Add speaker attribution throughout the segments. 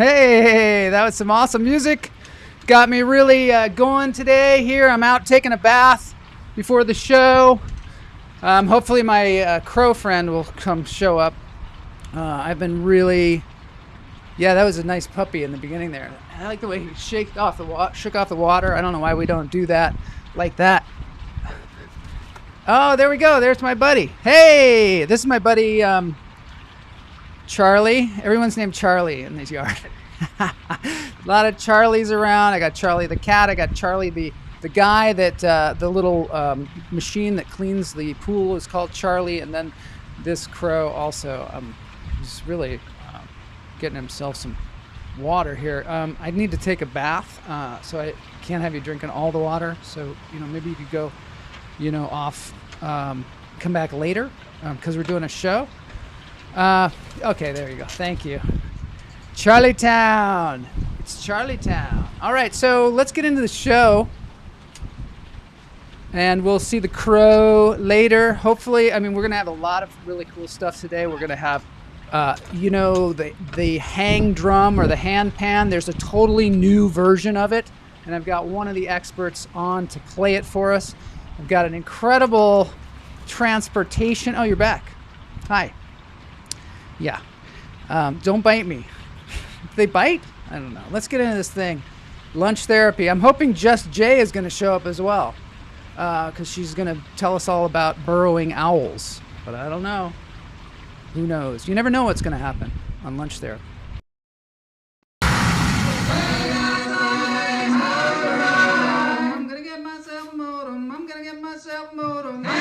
Speaker 1: Hey, that was some awesome music. Got me really going today here. I'm out taking a bath before the show. Hopefully my crow friend will come show up. I've been really... Yeah, that was a nice puppy in the beginning there. I like the way he shook off the water. I don't know why we don't do that like that. Oh, there we go. There's my buddy. Hey, this is my buddy Charlie. Everyone's named Charlie in this yard. A lot of Charlies around. I got Charlie the cat. I got Charlie the guy that the little machine that cleans the pool is called Charlie. And then this crow also. He's really getting himself some water here. I need to take a bath, so I can't have you drinking all the water. So, maybe you could go, off, come back later, because we're doing a show. Okay, there you go. Thank you. Charlietown. It's Charlietown. All right, so let's get into the show. And we'll see the crow later. Hopefully, we're going to have a lot of really cool stuff today. We're going to have, the hang drum or the hand pan. There's a totally new version of it. And I've got one of the experts on to play it for us. I've got an incredible transportation. Oh, you're back. Hi. Yeah. Don't bite me. They bite? I don't know. Let's get into this thing. Lunch therapy. I'm hoping Just Jay is going to show up as well, because she's going to tell us all about burrowing owls. But I don't know. Who knows? You never know what's going to happen on Lunch Therapy. I'm going to get myself a modem. I'm going to get myself a modem. I'm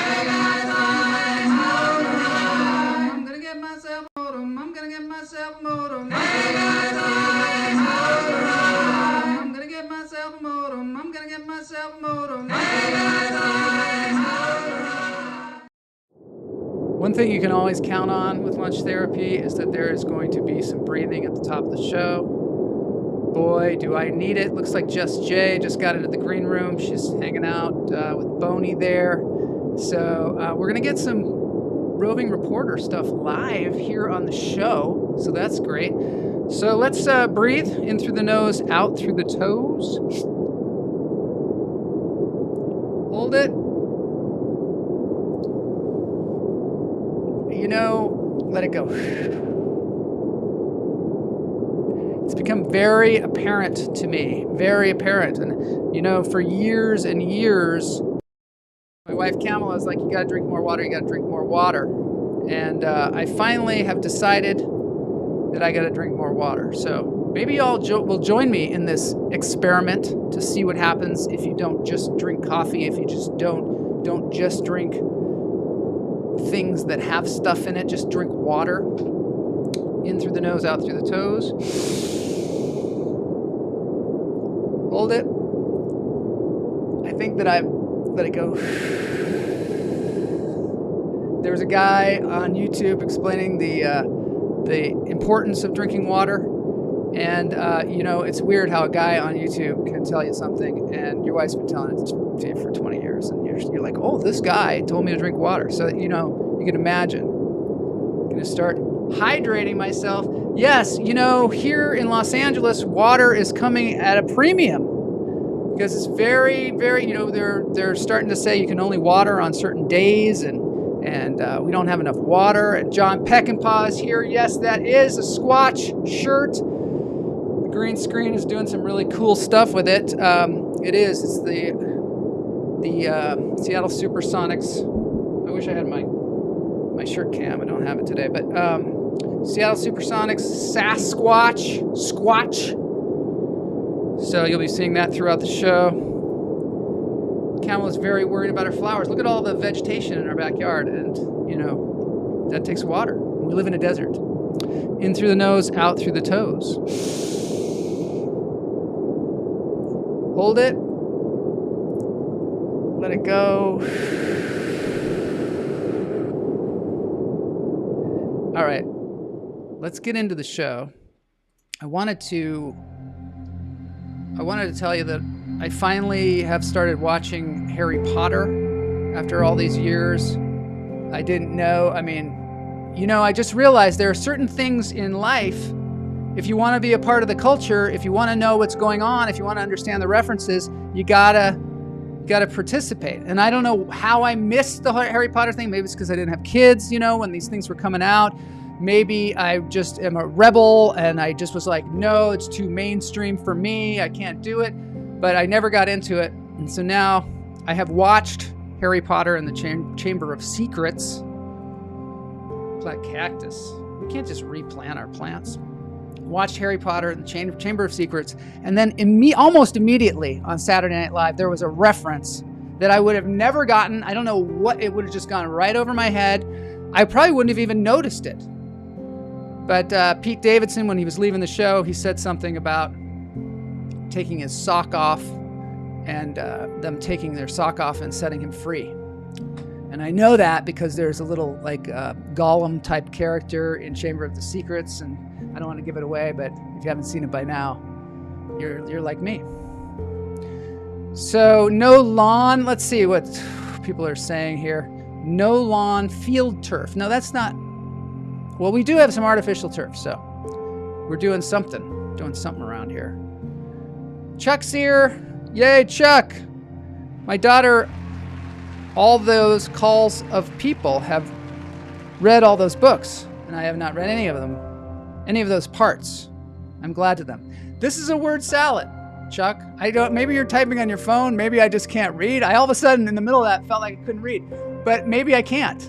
Speaker 1: going to get myself a modem. I'm going to get myself a modem. I'm going to get myself a modem. I'm going to get myself a modem. One thing you can always count on with lunch therapy is that there is going to be some breathing at the top of the show. Boy, do I need it. Looks like Just Jay just got into the green room. She's hanging out with Boney there. So we're going to get some roving reporter stuff live here on the show. So that's great. So let's breathe in through the nose, out through the toes. Hold it. Let it go. It's become very apparent to me, very apparent. And, for years and years, my wife Kamala is like, you got to drink more water, you got to drink more water. And I finally have decided that I got to drink more water. So maybe y'all will join me in this experiment to see what happens if you don't just drink coffee, if you just don't just drink things that have stuff in it. Just drink water in through the nose, out through the toes. Hold it. I think that I've let it go. There was a guy on YouTube explaining the importance of drinking water. And, it's weird how a guy on YouTube can tell you something and your wife's been telling it to you for 20 years. And you're like, oh, this guy told me to drink water. So, you can imagine. I'm going to start hydrating myself. Yes, here in Los Angeles, water is coming at a premium because it's very, very, they're starting to say you can only water on certain days and we don't have enough water. And John Peckinpah is here. Yes, that is a Squatch shirt. The green screen is doing some really cool stuff with it. It is. It's the Seattle Supersonics. I wish I had my shirt cam. I don't have it today. But Seattle Supersonics Squatch. So you'll be seeing that throughout the show. Kamala's very worried about her flowers. Look at all the vegetation in our backyard. And, that takes water. We live in a desert. In through the nose, out through the toes. Hold it. Let it go. All right. Let's get into the show. I wanted to tell you that I finally have started watching Harry Potter after all these years. I didn't know. I just realized there are certain things in life if you want to be a part of the culture, if you want to know what's going on, if you want to understand the references, you gotta participate. And I don't know how I missed the Harry Potter thing. Maybe it's because I didn't have kids, when these things were coming out. Maybe I just am a rebel and I just was like, no, it's too mainstream for me. I can't do it. But I never got into it. And so now I have watched Harry Potter and the Chamber of Secrets. Plant cactus. We can't just replant our plants. Watched Harry Potter and the Chamber of Secrets, and then almost immediately on Saturday Night Live, there was a reference that I would have never gotten. I don't know what, it would have just gone right over my head. I probably wouldn't have even noticed it. But Pete Davidson, when he was leaving the show, he said something about taking his sock off and them taking their sock off and setting him free. And I know that because there's a little Gollum type character in Chamber of the Secrets, and I don't want to give it away, but if you haven't seen it by now, you're like me. So no lawn. Let's see what people are saying here. No lawn, field turf. No, that's not. Well, we do have some artificial turf, so we're doing something around here. Chuck's here. Yay, Chuck. My daughter, all those calls of people, have read all those books, and I have not read any of them. Any of those parts. I'm glad to them. This is a word salad, Chuck. Maybe you're typing on your phone. Maybe I just can't read. I all of a sudden in the middle of that felt like I couldn't read, but maybe I can't.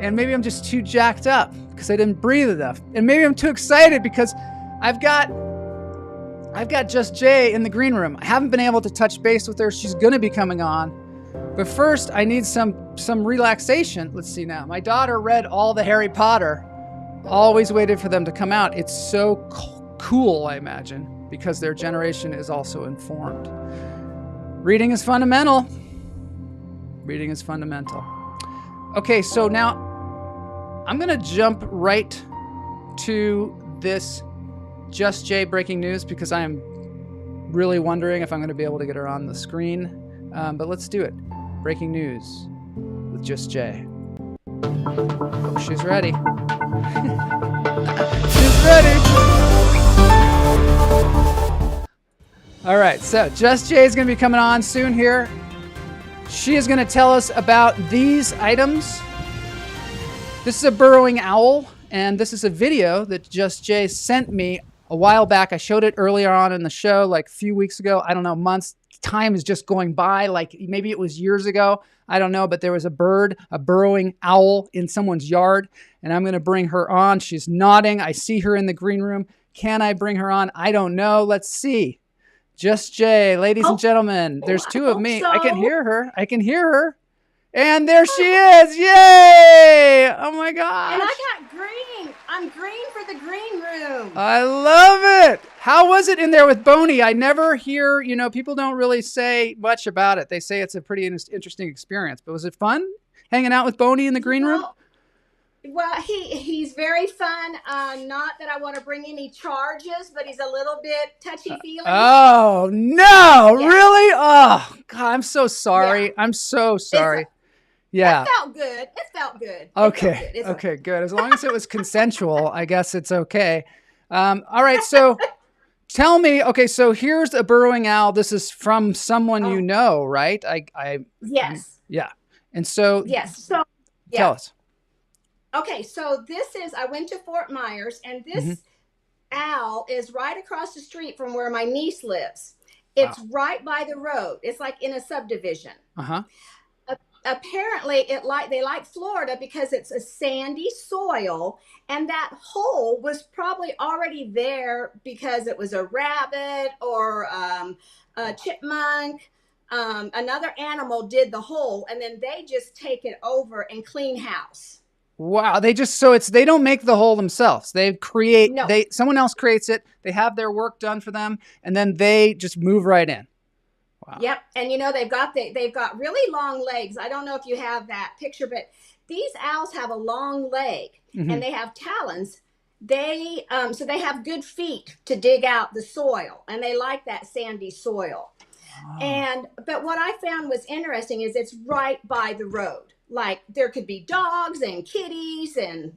Speaker 1: And maybe I'm just too jacked up because I didn't breathe enough. And maybe I'm too excited because I've got Just Jay in the green room. I haven't been able to touch base with her. She's going to be coming on. But first I need some relaxation. Let's see now. My daughter read all the Harry Potter. Always waited for them to come out. It's so cool, I imagine, because their generation is also informed. Reading is fundamental. Reading is fundamental. Okay, so now I'm going to jump right to this Just Jay breaking news because I am really wondering if I'm going to be able to get her on the screen. But let's do it. Breaking news with Just Jay. Oh, she's ready. She's ready. All right, so Just Jay is going to be coming on soon here. She is going to tell us about these items. This is a burrowing owl, and this is a video that Just Jay sent me a while back. I showed it earlier on in the show, like a few weeks ago. I don't know, months. Time is just going by, like maybe it was years ago. I don't know, but there was a burrowing owl in someone's yard, and I'm going to bring her on. She's nodding. I see her in the green room. Can I bring her on? I don't know. Let's see. Just Jay, ladies and gentlemen, there's two of me. I can hear her. And there she is. Yay! Oh my gosh.
Speaker 2: And I got green. I'm green for the green room.
Speaker 1: I love it. How was it in there with Boney? I never hear, people don't really say much about it. They say it's a pretty interesting experience. But was it fun hanging out with Boney in the green room?
Speaker 2: Well, he's very fun. Not that I want to bring any charges, but he's a little bit touchy-feely.
Speaker 1: Oh, no. Yeah. Really? Oh, God, I'm so sorry. Yeah. I'm so sorry. Yeah.
Speaker 2: It felt good.
Speaker 1: Okay. Okay, good. As long as it was consensual, I guess it's okay. All right. So tell me, okay, so here's a burrowing owl. This is from someone you know, right?
Speaker 2: Yes.
Speaker 1: Yeah. And so.
Speaker 2: Yes. So
Speaker 1: tell us.
Speaker 2: Okay. So I went to Fort Myers, and this owl is right across the street from where my niece lives. It's right by the road. It's like in a subdivision. Uh-huh. Apparently they like Florida because it's a sandy soil, and that hole was probably already there because it was a rabbit or a chipmunk. Another animal did the hole, and then they just take it over and clean house.
Speaker 1: Wow. They don't make the hole themselves. Someone else creates it. They have their work done for them, and then they just move right in. Wow.
Speaker 2: Yep. And they've got really long legs. I don't know if you have that picture, but these owls have a long leg and they have talons. So they have good feet to dig out the soil, and they like that sandy soil. Oh. But what I found was interesting is it's right by the road. Like there could be dogs and kitties and,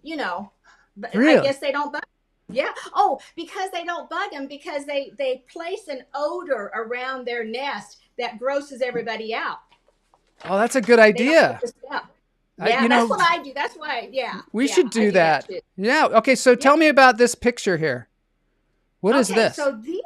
Speaker 2: but
Speaker 1: really?
Speaker 2: I guess they don't bug. Yeah. Oh, because they don't bug them, because they place an odor around their nest that grosses everybody out.
Speaker 1: Oh, that's a good
Speaker 2: They don't
Speaker 1: idea.
Speaker 2: like the smell. Yeah,
Speaker 1: You
Speaker 2: that's
Speaker 1: know,
Speaker 2: what I do. That's why. Yeah,
Speaker 1: we
Speaker 2: yeah,
Speaker 1: should
Speaker 2: I
Speaker 1: do
Speaker 2: do that
Speaker 1: that.
Speaker 2: too.
Speaker 1: Yeah. Okay. So
Speaker 2: Yeah.
Speaker 1: tell me about this picture here. What is
Speaker 2: Okay,
Speaker 1: this?
Speaker 2: so these,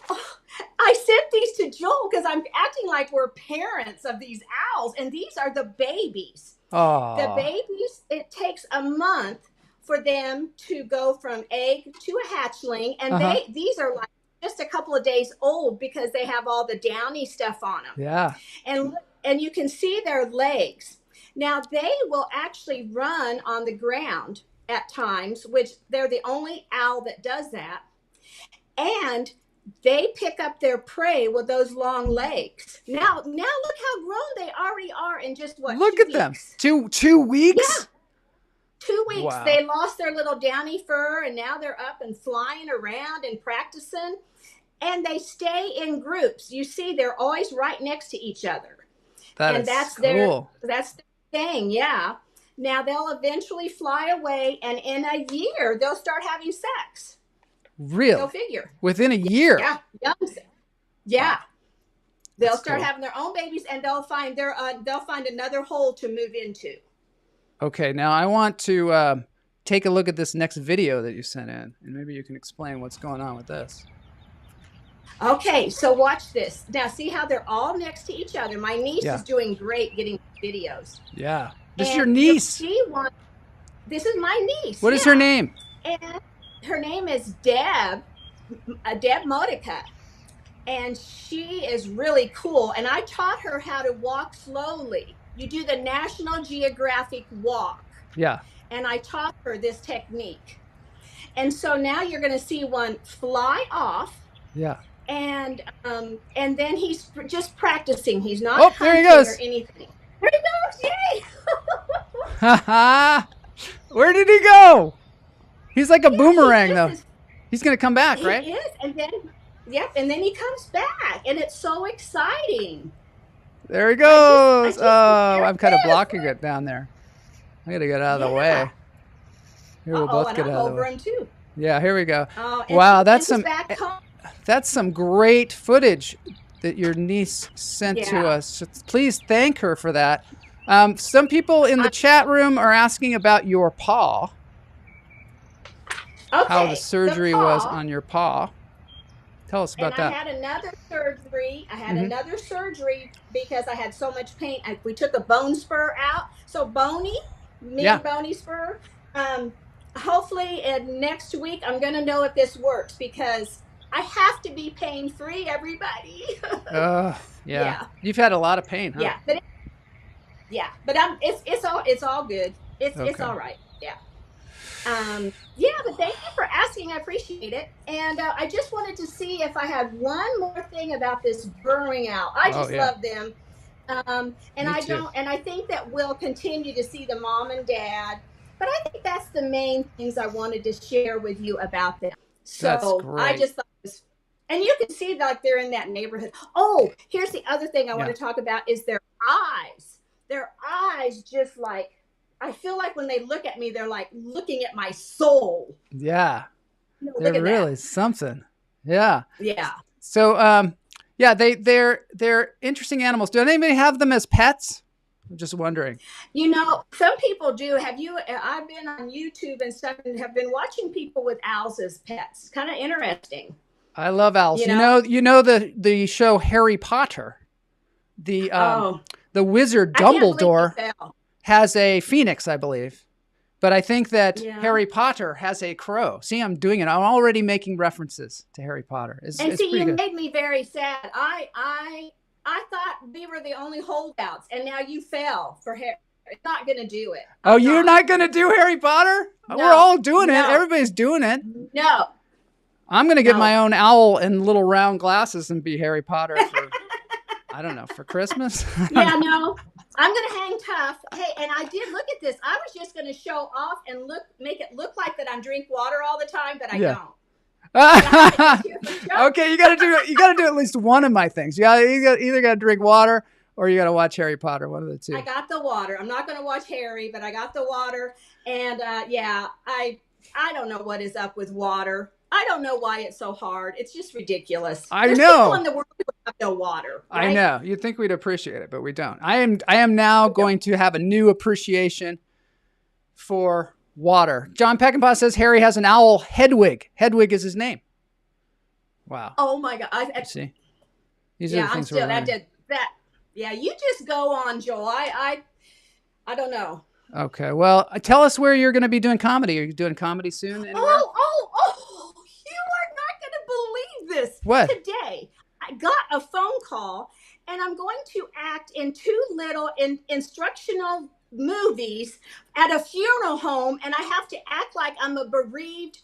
Speaker 2: oh, I sent these to Joel because I'm acting like we're parents of these owls, and these are the babies. The
Speaker 1: Oh,
Speaker 2: babies, it takes a month for them to go from egg to a hatchling, and
Speaker 1: uh-huh.
Speaker 2: these are like just a couple of days old because they have all the downy stuff on them.
Speaker 1: Yeah.
Speaker 2: And you can see their legs. Now they will actually run on the ground at times, which they're the only owl that does that. And they pick up their prey with those long legs. Now look how grown they already are in just what?
Speaker 1: Look
Speaker 2: 2
Speaker 1: at them.
Speaker 2: weeks.
Speaker 1: 2 weeks?
Speaker 2: Yeah. 2 weeks.
Speaker 1: Wow.
Speaker 2: They lost their little downy fur, and now they're up and flying around and practicing. And they stay in groups. You see, they're always right next to each other. And that's
Speaker 1: cool.
Speaker 2: that's their thing. Yeah. Now they'll eventually fly away, and in a year they'll start having sex.
Speaker 1: Really?
Speaker 2: Go figure.
Speaker 1: Within a year?
Speaker 2: Yeah. Young sex. Yeah.
Speaker 1: Wow.
Speaker 2: They'll
Speaker 1: That's
Speaker 2: start
Speaker 1: cool.
Speaker 2: having their own babies, and they'll find another hole to move into.
Speaker 1: Okay, now I want to take a look at this next video that you sent in, and maybe you can explain what's going on with this.
Speaker 2: Okay, so watch this. Now, see how they're all next to each other. My niece
Speaker 1: Yeah.
Speaker 2: is doing great getting videos.
Speaker 1: Yeah. This is
Speaker 2: And
Speaker 1: your niece.
Speaker 2: This is my niece.
Speaker 1: What is her name?
Speaker 2: And her name is Deb Modica. And she is really cool. And I taught her how to walk slowly. You do the National Geographic walk.
Speaker 1: Yeah.
Speaker 2: And I taught her this technique. And so now you're going to see one fly off.
Speaker 1: Yeah.
Speaker 2: And then he's just practicing. He's not
Speaker 1: Oh, there he goes.
Speaker 2: Or anything. There he goes! Yay!
Speaker 1: Ha Where did he go? He's like a boomerang, though. He's gonna come back, right?
Speaker 2: He is, and then he comes back, and it's so exciting.
Speaker 1: There he goes. I'm kind of blocking it down there. I gotta get out of the way. Here, we'll both get out of the way.
Speaker 2: Him too.
Speaker 1: Yeah, here we go. Wow, that's some great footage that your niece sent to us. Please thank her for that. Some people in the chat room are asking about your paw.
Speaker 2: Okay,
Speaker 1: how the surgery was on your paw. Tell us about that.
Speaker 2: I had another surgery. Another surgery because I had so much pain. We took a bone spur out. So bony spur. Hopefully next week I'm going to know if this works because I have to be pain free, everybody.
Speaker 1: Yeah. You've had a lot of pain, huh?
Speaker 2: Yeah, but it's all good. It's all right. Yeah. But thank you for asking. I appreciate it. And I just wanted to see if I had one more thing about this burrowing owl. I just love them. And I think that we'll continue to see the mom and dad. But I think that's the main things I wanted to share with you about them. So
Speaker 1: that's great.
Speaker 2: I just thought this, and you can see like they're in that neighborhood. Oh, here's the other thing I want to talk about is their eyes. Their eyes just like, I feel like when they look at me, they're like looking at my soul.
Speaker 1: Yeah. They're really something. Yeah.
Speaker 2: Yeah.
Speaker 1: So, they're interesting animals. Do anybody have them as pets? I'm just wondering.
Speaker 2: Some people do. I've been on YouTube and stuff and have been watching people with owls as pets. Kind of interesting.
Speaker 1: I love owls. You know the show Harry Potter. The wizard Dumbledore has a phoenix, I believe. But I think that Harry Potter has a crow. See, I'm doing it. I'm already making references to Harry Potter.
Speaker 2: You made me very sad. I thought we were the only holdouts, and now you fell for Harry. It's not going to do it.
Speaker 1: You're not going to do Harry Potter? No, we're all doing it. Everybody's doing it.
Speaker 2: No.
Speaker 1: I'm going to get my own owl and little round glasses and be Harry Potter for, I don't know, for Christmas?
Speaker 2: I'm going to hang tough. Hey, and I did look at this. I was just going to show off and make it look like that I'm drink water all the time, but I don't.
Speaker 1: Okay, you got to do at least one of my things. You either got to drink water or you got to watch Harry Potter. One of the two.
Speaker 2: I got the water. I'm not going to watch Harry, but I got the water. And I don't know what is up with water. I don't know why it's so hard. It's just ridiculous.
Speaker 1: There's
Speaker 2: people in the world who have no water. Right?
Speaker 1: I know. You'd think we'd appreciate it, but we don't. I am now going to have a new appreciation for water. John Peckinpah says Harry has an owl, Hedwig. Hedwig is his name. Wow.
Speaker 2: Oh my God.
Speaker 1: See? These are the things we're learning.
Speaker 2: Yeah, you just go on, Joel. I don't know.
Speaker 1: Okay. Well, tell us where you're going to be doing comedy. Are you doing comedy soon? Anywhere?
Speaker 2: Oh, you are not going to believe this.
Speaker 1: What?
Speaker 2: Today, I got a phone call, and I'm going to act in 2 little instructional movies at a funeral home, and I have to act like I'm a bereaved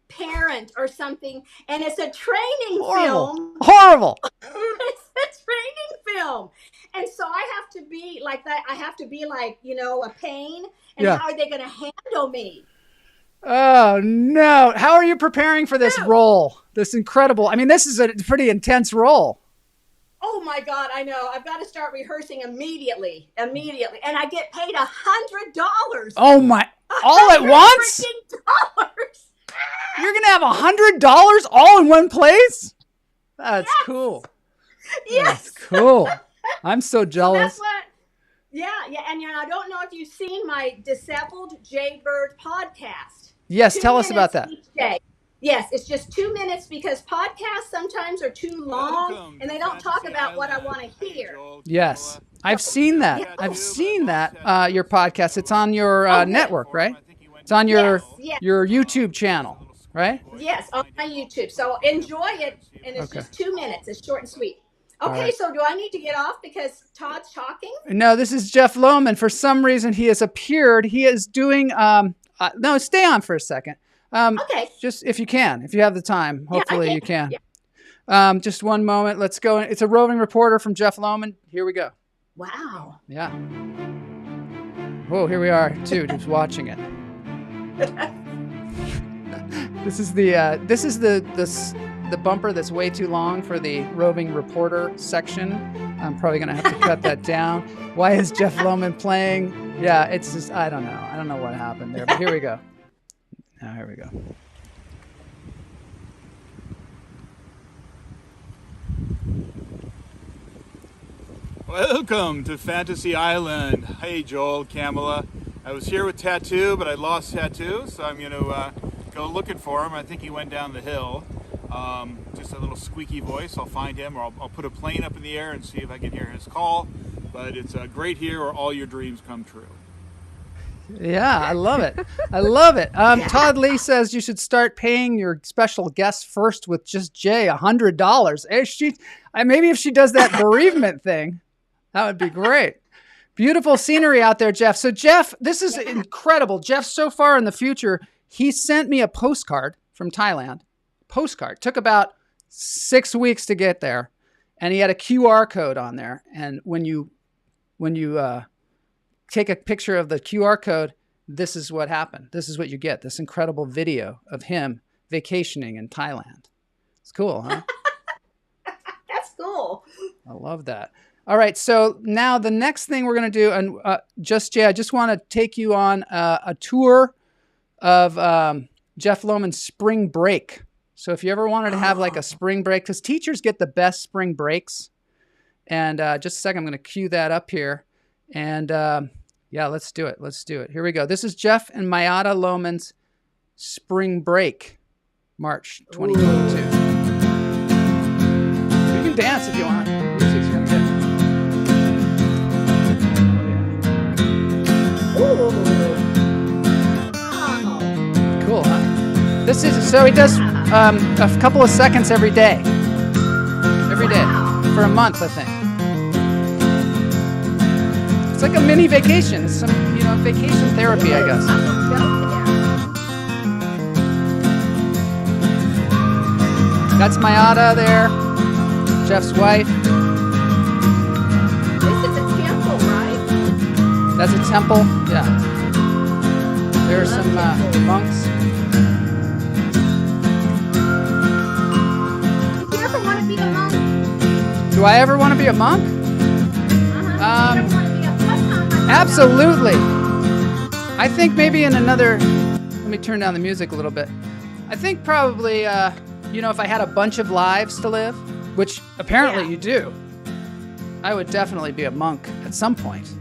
Speaker 2: parent or something, and it's a training film.
Speaker 1: Horrible.
Speaker 2: It's a training film, and so I have to be like that. I have to be like, a pain, and how are they going to handle me?
Speaker 1: Oh no. How are you preparing for this role? This incredible, this is a pretty intense role.
Speaker 2: Oh my God, I know. I've got to start rehearsing immediately. And I get paid $100.
Speaker 1: Oh my, all at once? You're going to have $100 all in one place? That's cool.
Speaker 2: Yes.
Speaker 1: That's cool. I'm so jealous.
Speaker 2: So yeah. And I don't know if you've seen my Disheveled Jaybird podcast.
Speaker 1: Yes, tell us about that.
Speaker 2: Each day. Yes, it's just 2 minutes because podcasts sometimes are too long and they don't talk about what I want to hear.
Speaker 1: Yes, I've seen that. I've seen that, your podcast. It's on your network, right? It's on your YouTube channel, right?
Speaker 2: Yes, on my YouTube. So enjoy it, and it's just 2 minutes. It's short and sweet. Okay, right. So do I need to get off because Todd's talking?
Speaker 1: No, this is Jeff Lohman. For some reason, he has appeared. He is doing, no, stay on for a second.
Speaker 2: Okay.
Speaker 1: Just if you have the time, hopefully you can. Yeah. Just one moment. Let's go. It's a roving reporter from Jeff Lohman. Here we go.
Speaker 2: Wow.
Speaker 1: Yeah. Whoa, here we are too, just watching it. This is the bumper that's way too long for the roving reporter section. I'm probably going to have to cut that down. Why is Jeff Lohman playing? Yeah, it's just, I don't know. I don't know what happened there, but here we go. Now, here we go.
Speaker 3: Welcome to Fantasy Island. Hey, Joel, Kamala. I was here with Tattoo, but I lost Tattoo, so I'm going to go looking for him. I think he went down the hill. Just a little squeaky voice. I'll find him, or I'll put a plane up in the air and see if I can hear his call. But it's great here, or all your dreams come true.
Speaker 1: Yeah, I love it. I love it. Todd Lee says you should start paying your special guests first with just Jay $100. Maybe if she does that bereavement thing, that would be great. Beautiful scenery out there, Jeff. So, Jeff, this is incredible. Jeff, so far in the future, he sent me a postcard from Thailand. Postcard. Took about 6 weeks to get there. And he had a QR code on there. And when you take a picture of the QR code, this is what happened. This is what you get. This incredible video of him vacationing in Thailand. It's cool, huh?
Speaker 2: That's cool.
Speaker 1: I love that. All right. So now the next thing we're going to do, and Just Jay, I just want to take you on a tour of Jeff Lohman's spring break. So if you ever wanted to have like a spring break, because teachers get the best spring breaks. And just a second, I'm going to cue that up here. And yeah, let's do it. Let's do it. Here we go. This is Jeff and Mayada Lohman's spring break, March 2022. You can dance if you want. Music's gonna get. Oh, yeah. Cool, huh? This is so he does a couple of seconds every day. Every day for a month, I think. It's like a mini vacation. It's some, vacation therapy, I guess. That's Mayada there, Jeff's wife.
Speaker 2: This is a temple, right?
Speaker 1: That's a temple, yeah. There are some monks.
Speaker 2: Do you ever want to be a monk?
Speaker 1: Do I ever want to be a monk? Absolutely. I think maybe in another me turn down the music a little bit. I think probably, you know, if I had a bunch of lives to live, which apparently you do, I would definitely be a monk at some point.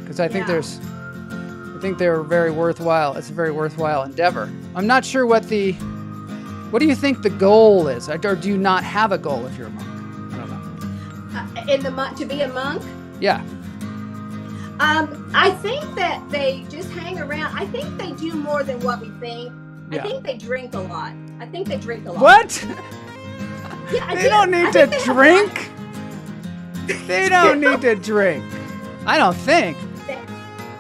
Speaker 1: Because I think they're very worthwhile. It's a very worthwhile endeavor. I'm not sure what do you think the goal is? Or do you not have a goal if you're a monk? I don't know.
Speaker 2: To be a monk?
Speaker 1: Yeah.
Speaker 2: I think that they just hang around. I think they do more than what we think.
Speaker 1: Yeah.
Speaker 2: I think they drink a lot.
Speaker 1: What?
Speaker 2: Yeah,
Speaker 1: They don't need to drink. They don't need to drink. I don't think.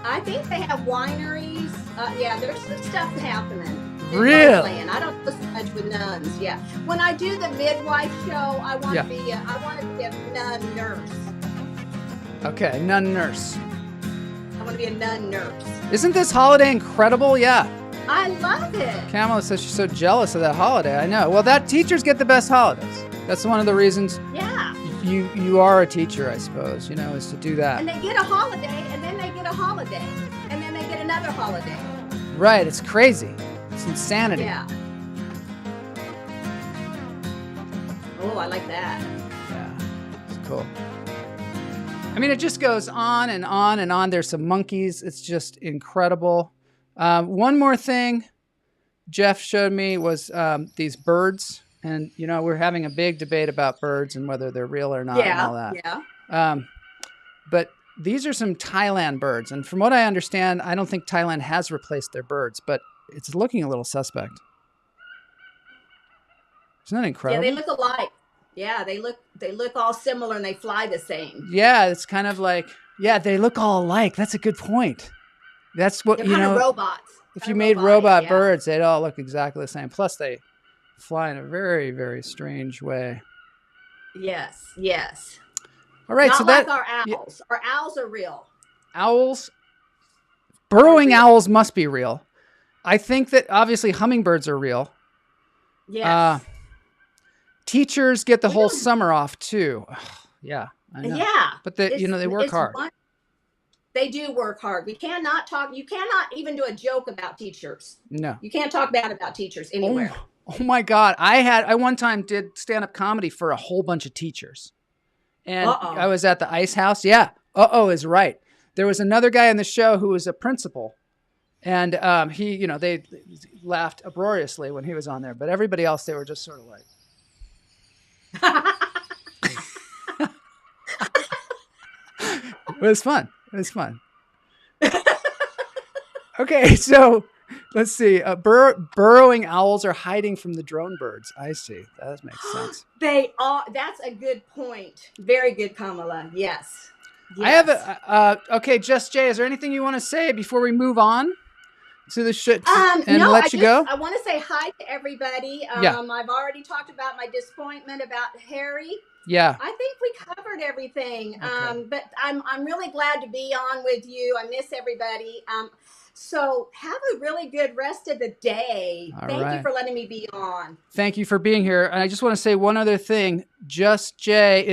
Speaker 2: I think they have wineries. Yeah, there's some stuff happening.
Speaker 1: Really?
Speaker 2: I don't do so much with nuns. Yeah. When I do the midwife show, I want to be a nun nurse.
Speaker 1: Okay, nun nurse.
Speaker 2: I want to be a nun nurse.
Speaker 1: Isn't this holiday incredible? Yeah.
Speaker 2: I love it.
Speaker 1: Kamala says she's so jealous of that holiday. I know. Well, teachers get the best holidays. That's one of the reasons.
Speaker 2: Yeah.
Speaker 1: You are a teacher, I suppose. You know, is to do that.
Speaker 2: And they get a holiday, and then they get a holiday, and then they get another holiday.
Speaker 1: Right. It's crazy. It's insanity.
Speaker 2: Yeah. Oh, I like that.
Speaker 1: Yeah. It's cool. I mean, it just goes on and on and on. There's some monkeys. It's just incredible. One more thing Jeff showed me was these birds. And, you know, we're having a big debate about birds and whether they're real or not and all that.
Speaker 2: Yeah.
Speaker 1: But these are some Thailand birds. And from what I understand, I don't think Thailand has replaced their birds, but it's looking a little suspect. Isn't that incredible?
Speaker 2: Yeah, they look alike. Yeah, they look all similar and they fly the same.
Speaker 1: Yeah, it's kind of like, they look all alike. That's a good point. That's what,
Speaker 2: They're
Speaker 1: you
Speaker 2: kind
Speaker 1: know,
Speaker 2: of robots.
Speaker 1: if you made robot birds, they'd all look exactly the same. Plus they fly in a very, very strange way.
Speaker 2: Yes, yes.
Speaker 1: All right,
Speaker 2: Not
Speaker 1: so
Speaker 2: like
Speaker 1: that
Speaker 2: our owls. Our owls are real.
Speaker 1: Owls, burrowing owls must be real. I think that obviously hummingbirds are real.
Speaker 2: Yes.
Speaker 1: Teachers get the whole summer off too. Yeah, I know.
Speaker 2: Yeah.
Speaker 1: But they work hard.
Speaker 2: They do work hard. You cannot even do a joke about teachers.
Speaker 1: No.
Speaker 2: You can't talk bad about teachers anywhere.
Speaker 1: Oh my God. I one time did stand-up comedy for a whole bunch of teachers. And I was at the Ice House. Yeah. Uh-oh is right. There was another guy on the show who was a principal. And they laughed uproariously when he was on there. But everybody else, they were just sort of like. It was fun. Okay, so let's see. Burrowing owls are hiding from the drone birds. I see. That makes sense.
Speaker 2: They are. That's a good point. Very good, Kamala. Yes.
Speaker 1: I have okay, Just Jay, is there anything you want to say before we move on to the shit and let you go?
Speaker 2: I want to say hi to everybody. I've already talked about my disappointment about Harry.
Speaker 1: Yeah.
Speaker 2: I think we covered everything.
Speaker 1: Okay.
Speaker 2: But I'm really glad to be on with you. I miss everybody. So have a really good rest of the day. Thank you for letting me be on.
Speaker 1: Thank you for being here. And I just want to say one other thing. Just Jay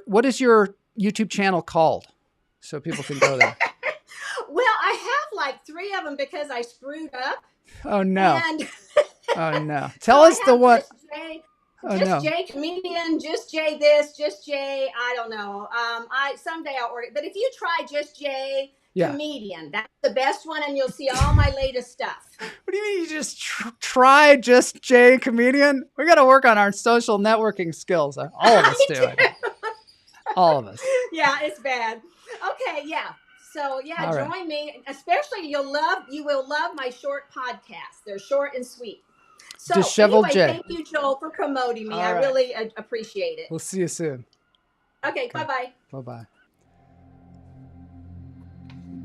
Speaker 1: what is your YouTube channel called? So people can go there.
Speaker 2: Well, I have like 3 of them because I screwed up.
Speaker 1: Oh no.
Speaker 2: And
Speaker 1: oh no. Tell us the one.
Speaker 2: Just Jay comedian, just Jay this, just Jay, I don't know. Someday I'll order it. But if you try just Jay comedian, that's the best one, and you'll see all my latest stuff.
Speaker 1: What do you mean you just try just Jay comedian? We got to work on our social networking skills. All of us do. All of us.
Speaker 2: Yeah, it's bad. Okay, yeah. So join me. Especially you will love my short podcasts. They're short and sweet. So
Speaker 1: Disheveled Jay.
Speaker 2: Thank you, Joel, for promoting me.
Speaker 1: All
Speaker 2: I
Speaker 1: right.
Speaker 2: really appreciate it.
Speaker 1: We'll see you soon.
Speaker 2: Okay. Bye-bye.
Speaker 1: Bye-bye.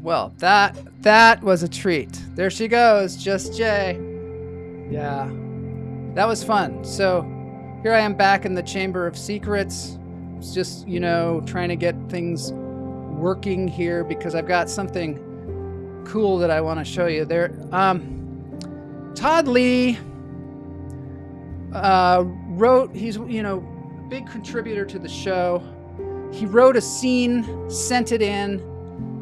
Speaker 1: Well, that was a treat. There she goes, Just Jay. Yeah, that was fun. So here I am back in the Chamber of Secrets. It's just, trying to get things working here because I've got something cool that I want to show you there. Todd Lee wrote, he's, a big contributor to the show. He wrote a scene, sent it in,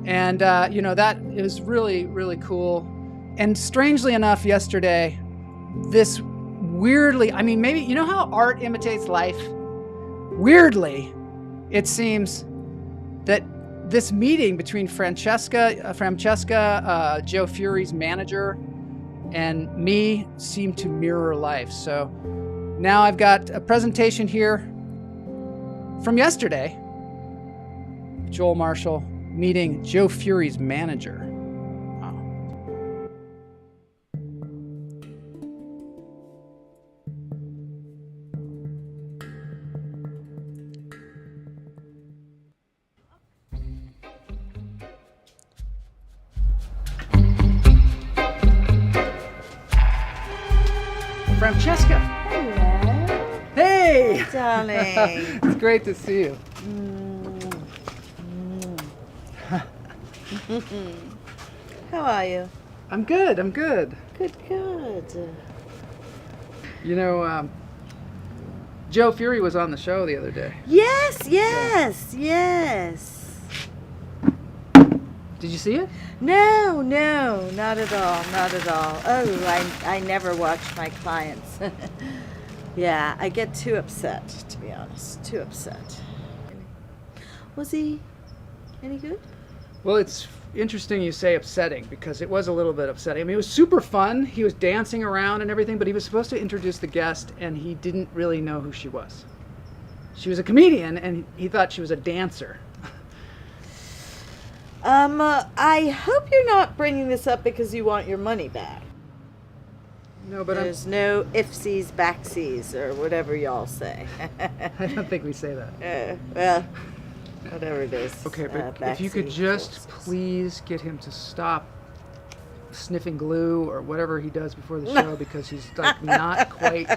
Speaker 1: and, that is really, really cool. And strangely enough, yesterday, this weirdly, I mean, maybe, you know how art imitates life? Weirdly, it seems that this meeting between Francesca, Joe Fury's manager, and me seemed to mirror life. So now I've got a presentation here from yesterday. Joel Marshall meeting Joe Fury's manager. Francesca.
Speaker 4: Hello.
Speaker 1: Hey.
Speaker 4: Darling.
Speaker 1: It's great to see you.
Speaker 4: How are you?
Speaker 1: I'm good.
Speaker 4: Good.
Speaker 1: You know, Joe Fury was on the show the other day.
Speaker 4: Yes.
Speaker 1: Did you see it?
Speaker 4: No, not at all. Oh, I never watch my clients. Yeah, I get too upset, to be honest. Too upset. Was he any good?
Speaker 1: Well, it's interesting you say upsetting, because it was a little bit upsetting. I mean, it was super fun. He was dancing around and everything, but he was supposed to introduce the guest, and he didn't really know who she was. She was a comedian, and he thought she was a dancer.
Speaker 4: I hope you're not bringing this up because you want your money back.
Speaker 1: No, but
Speaker 4: There's no ifsies, backsies, or whatever y'all say.
Speaker 1: I don't think we say that.
Speaker 4: Well, whatever it is.
Speaker 1: Okay, but if you could just please get him to stop sniffing glue or whatever he does before the show, because he's like not quite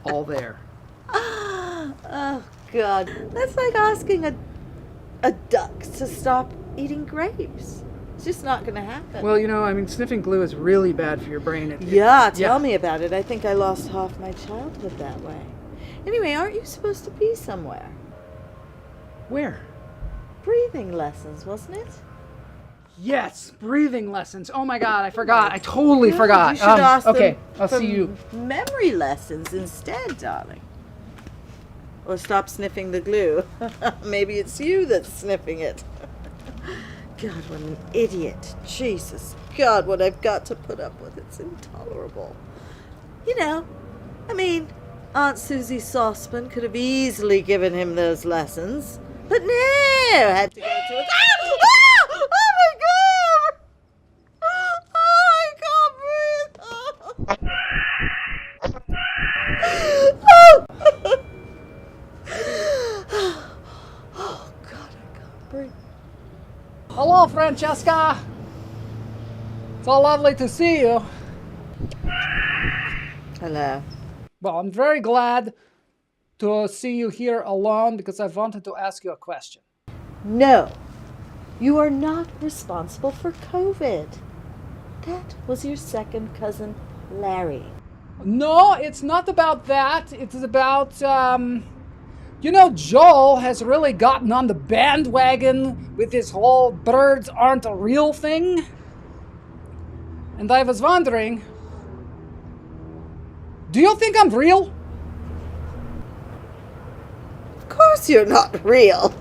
Speaker 1: all there.
Speaker 4: Oh, God. That's like asking a duck to stop eating grapes. It's just not going to happen.
Speaker 1: Well, you know, I mean, sniffing glue is really bad for your brain.
Speaker 4: Tell me about it. I think I lost half my childhood that way. Anyway, aren't you supposed to be somewhere?
Speaker 1: Where?
Speaker 4: Breathing lessons, wasn't it?
Speaker 1: Yes, breathing lessons. Oh my God, I forgot. I totally forgot.
Speaker 4: You should ask them
Speaker 1: okay, I'll
Speaker 4: for
Speaker 1: see you.
Speaker 4: Memory lessons instead, darling. Or stop sniffing the glue. Maybe it's you that's sniffing it. God, what an idiot. Jesus. God, what I've got to put up with. It's intolerable. You know, I mean, Aunt Susie Saucepan could have easily given him those lessons. But no! Had to go to it. Oh my God! Oh, I can't breathe. Oh God, I can't breathe.
Speaker 1: Hello, Francesca. It's all lovely to see you.
Speaker 4: Hello.
Speaker 1: Well, I'm very glad to see you here alone, because I wanted to ask you a question.
Speaker 4: No, you are not responsible for COVID. That was your second cousin, Larry.
Speaker 1: No, it's not about that. It's about, you know, Joel has really gotten on the bandwagon with this whole birds aren't a real thing. And I was wondering, do you think I'm real?
Speaker 4: Of course you're not real.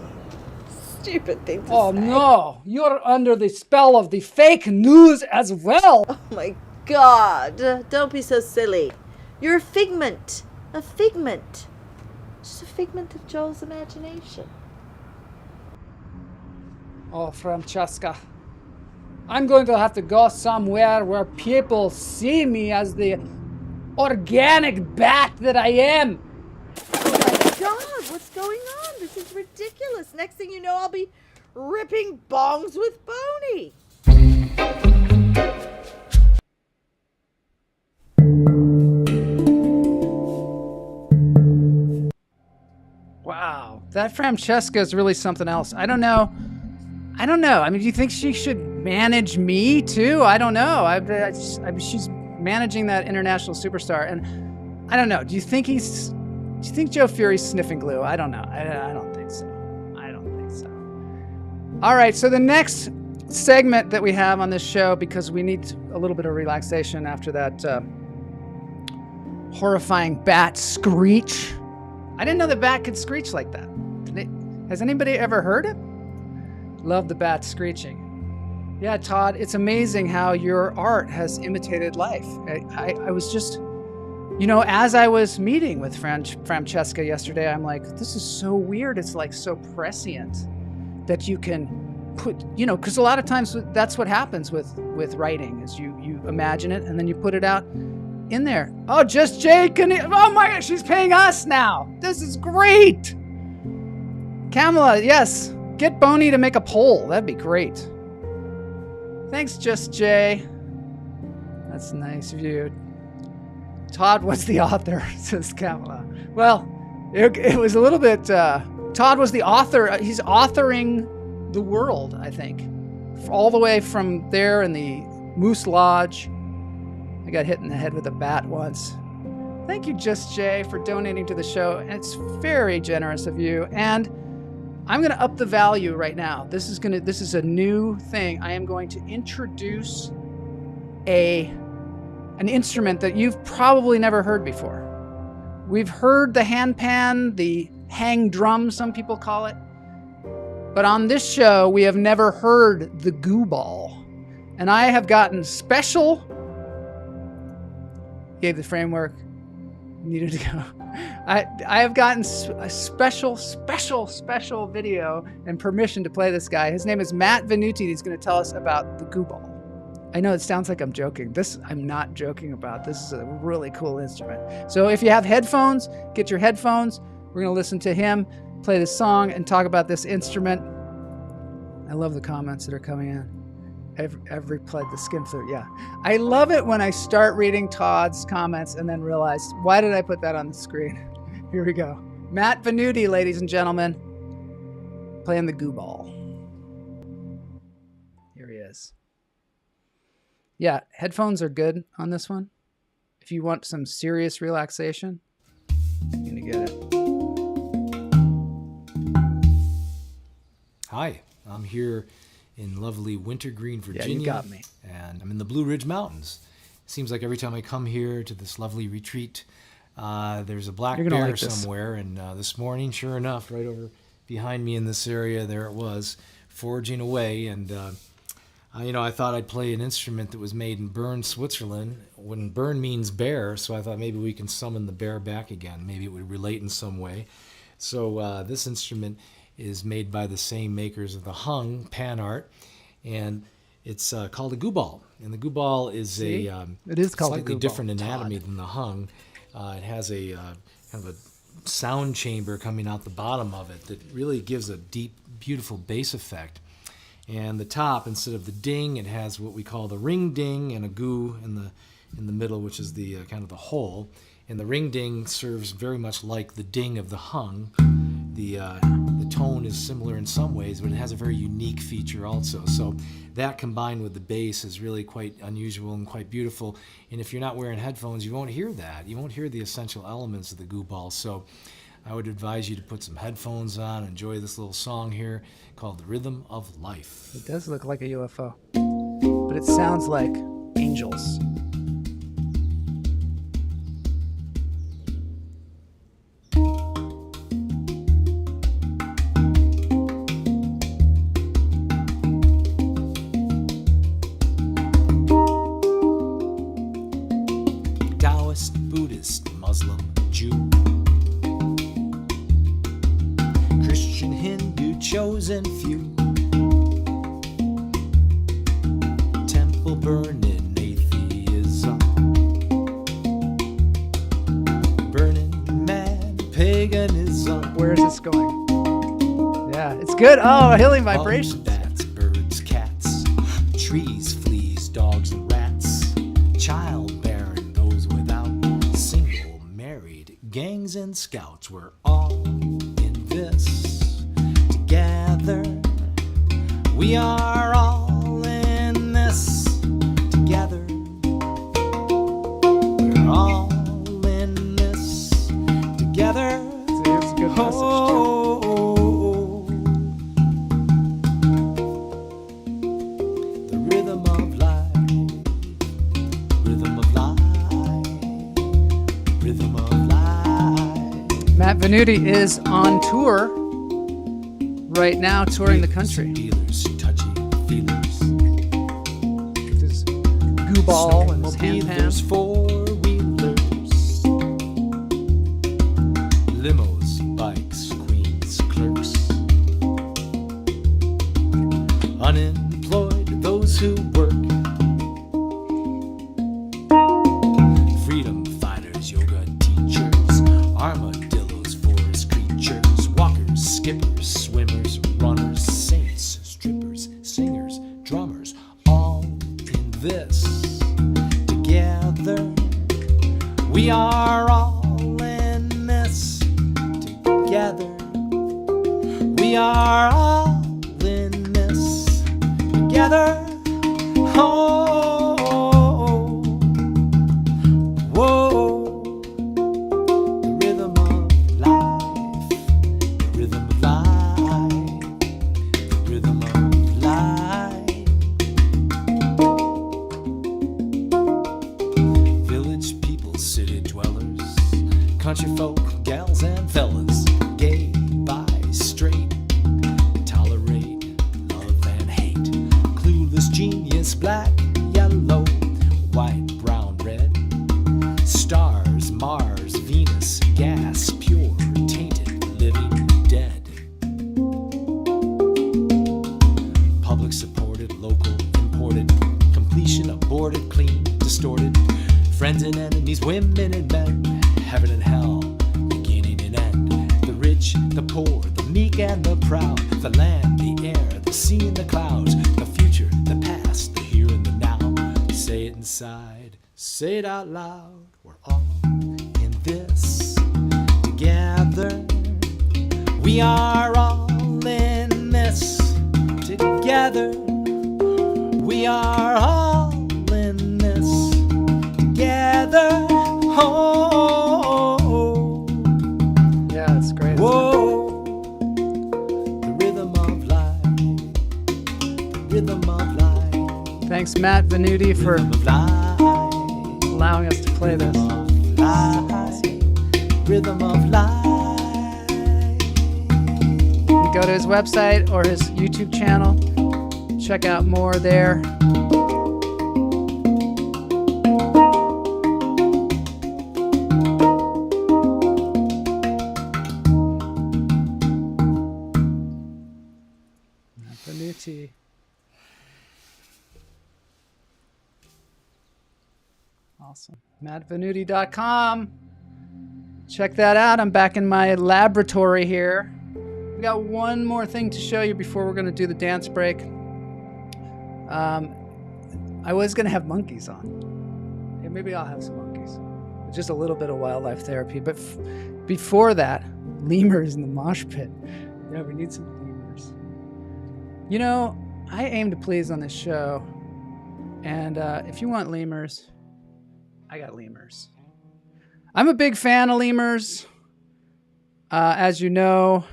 Speaker 4: Stupid thing to say.
Speaker 1: Oh no, you're under the spell of the fake news as well.
Speaker 4: Oh my God, don't be so silly. You're a figment. A figment. Just a figment of Joel's imagination.
Speaker 1: Oh, Francesca, I'm going to have to go somewhere where people see me as the organic bat that I am.
Speaker 4: Oh my God, what's going on? This is ridiculous. Next thing you know, I'll be ripping bongs with Boney.
Speaker 1: Wow, that Francesca is really something else. I don't know. I mean, do you think she should manage me too? I don't know. She's managing that international superstar, and I don't know. Do you think Joe Fury's sniffing glue? I don't know. I don't think so. All right, so the next segment that we have on this show because we need a little bit of relaxation after that horrifying bat screech. I didn't know the bat could screech like that. Has anybody ever heard it? Love the bat screeching. Yeah, Todd, it's amazing how your art has imitated life. I was just, as I was meeting with Francesca yesterday, I'm like, this is so weird. It's like so prescient that you can put, because a lot of times that's what happens with writing is you imagine it and then you put it out in there. Oh, Just Jay, oh my gosh, she's paying us now. This is great. Kamala, yes, get Boney to make a poll. That'd be great. Thanks, Just Jay. That's nice of you. Todd was the author, says Kamala. Well, it was a little bit, Todd was the author. He's authoring the world, I think. All the way from there in the Moose Lodge. I got hit in the head with a bat once. Thank you, Just Jay, for donating to the show. And it's very generous of you. And I'm going to up the value right now. This is a new thing. I am going to introduce an instrument that you've probably never heard before. We've heard the handpan, the hang drum, some people call it. But on this show, we have never heard the gubal. And I have gotten special. Gave the framework. Needed to go. I have gotten a special video and permission to play this guy. His name is Matt Venuti. He's going to tell us about the gubal. I know it sounds like I'm joking. I'm not joking about. This is a really cool instrument. So if you have headphones, get your headphones. We're going to listen to him play this song and talk about this instrument. I love the comments that are coming in. Every pled the skim through. Yeah. I love it when I start reading Todd's comments and then realize, why did I put that on the screen? Here we go. Matt Venuti, ladies and gentlemen, playing the gubal. Here he is. Yeah, headphones are good on this one. If you want some serious relaxation, you're going to get it.
Speaker 5: Hi, I'm here in lovely Wintergreen, Virginia.
Speaker 1: Yeah, you got me.
Speaker 5: And I'm in the Blue Ridge Mountains. It seems like every time I come here to this lovely retreat, there's a black bear somewhere. And this morning, sure enough, right over behind me in this area, there it was, foraging away. And, I thought I'd play an instrument that was made in Bern, Switzerland. When Bern means bear, so I thought maybe we can summon the bear back again. Maybe it would relate in some way. So this instrument is made by the same makers of the hung pan art, and it's called a gubal. And the gubal is it is called slightly different anatomy than the hung. It has a kind of a sound chamber coming out the bottom of it that really gives a deep, beautiful bass effect. And the top, instead of the ding, it has what we call the ring ding and a gu in the middle, which is the kind of the hole. And the ring ding serves very much like the ding of the hung. The tone is similar in some ways, but it has a very unique feature also. So that combined with the bass is really quite unusual and quite beautiful. And if you're not wearing headphones, you won't hear that. You won't hear the essential elements of the gubal. So I would advise you to put some headphones on, enjoy this little song here called The Rhythm of Life.
Speaker 1: It does look like a UFO, but it sounds like angels.
Speaker 5: Buddhist, Muslim, Jew, Christian, Hindu, chosen few, temple burning atheism, burning man paganism.
Speaker 1: Where is this going? Yeah, it's good. Oh, healing vibrations.
Speaker 5: Bats, birds, cats, trees, fleas, dogs, and rats, childbearing, those without, single, married, gangs and scouts. We're all in this together. We are all in this together. We're all in this together.
Speaker 1: So here's a good message too. Matt Venuti is on tour right now, touring the country.
Speaker 5: Dealers, touchy feelers.
Speaker 1: With his gubal and his handpan.
Speaker 5: Four-wheelers. Limos, bikes, queens, clerks. Unemployed, those who work. Freedom fighters, yoga teachers. Armadillos, forest creatures. Walkers, skippers, swimmers, runners, saints, strippers, singers, drummers. All in this together. We are all in this together. We are all in this together. Oh, whoa. The rhythm of life. The rhythm of life. The rhythm of life. Village people, city dwellers, country folk, gals and fellas, gay, bi, straight, tolerate love and hate, clueless genius, black, yellow, white, brown, red, stars, Mars, Venus, gas, pure, tainted, living, dead, public supported, local, imported, completion, aborted, clean, distorted, friends and enemies, women and men, heaven and hell, beginning and end, the rich, the poor, the meek and the proud, the land, the air, the sea and the clouds, the future, the past, the here and the now. Say it inside, say it out loud. We're all in this together. We are all in this together. We are all in this together. Oh,
Speaker 1: Yeah, that's great.
Speaker 5: whoa. The rhythm of life. The rhythm of life.
Speaker 1: Thanks, Matt Venuti, for
Speaker 5: Rhythm of life.
Speaker 1: allowing us to play this.
Speaker 5: Rhythm of life.
Speaker 1: You can go to his website or his YouTube channel. Check out more there. Matt Venuti. Awesome. MattVenuti.com. Check that out. I'm back in my laboratory here. We got one more thing to show you before we're going to do the dance break. I was going to have monkeys on. Yeah, maybe I'll have some monkeys. Just a little bit of wildlife therapy. But before that, lemurs in the mosh pit. Yeah, we need some lemurs. You know, I aim to please on this show. And if you want lemurs, I got lemurs. I'm a big fan of lemurs. As you know,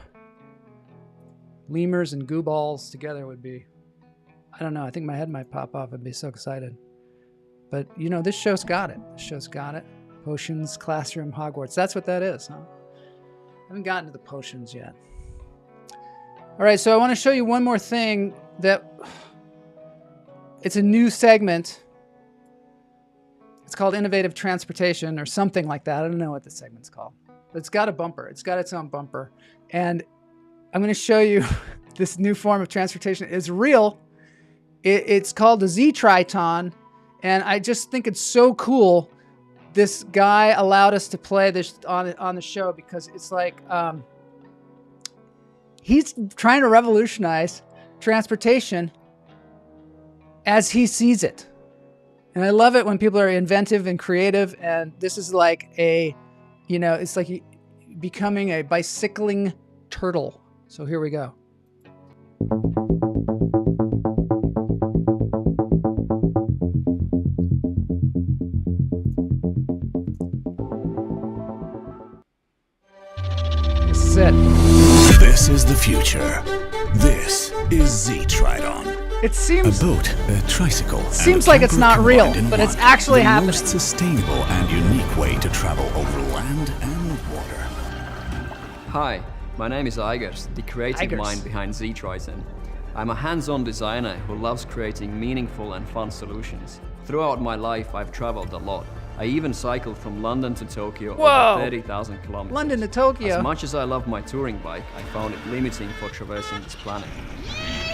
Speaker 1: lemurs and gubals together would be, I don't know, I think my head might pop off. I'd be so excited. But, you know, this show's got it. This show's got it. Potions, classroom, Hogwarts. That's what that is, huh? I haven't gotten to the potions yet. All right, so I want to show you one more thing that it's a new segment. It's called Innovative Transportation or something like that. I don't know what the segment's called. But it's got a bumper. It's got its own bumper. And I'm going to show you this new form of transportation. It's real. It's called the Z-Triton. And I just think it's so cool. This guy allowed us to play this on the show because it's like he's trying to revolutionize transportation as he sees it. And I love it when people are inventive and creative. And this is like it's like becoming a bicycling turtle. So here we go. This is it.
Speaker 6: This is the future. This is Z-Triton.
Speaker 1: It seems
Speaker 6: A boat, a tricycle,
Speaker 1: seems
Speaker 6: and a
Speaker 1: like it's
Speaker 6: camper
Speaker 1: not real,
Speaker 6: combined in
Speaker 1: but it's
Speaker 6: one.
Speaker 1: actually
Speaker 6: the
Speaker 1: happening.
Speaker 6: most sustainable and unique way to travel over land and water.
Speaker 7: Hi, my name is Igers, the creative
Speaker 1: Igers.
Speaker 7: mind behind Z-Triton. I'm a hands-on designer who loves creating meaningful and fun solutions. Throughout my life, I've traveled a lot. I even cycled from London to Tokyo over 30,000 kilometers.
Speaker 1: London to Tokyo.
Speaker 7: As much as I love my touring bike, I found it limiting for traversing this planet.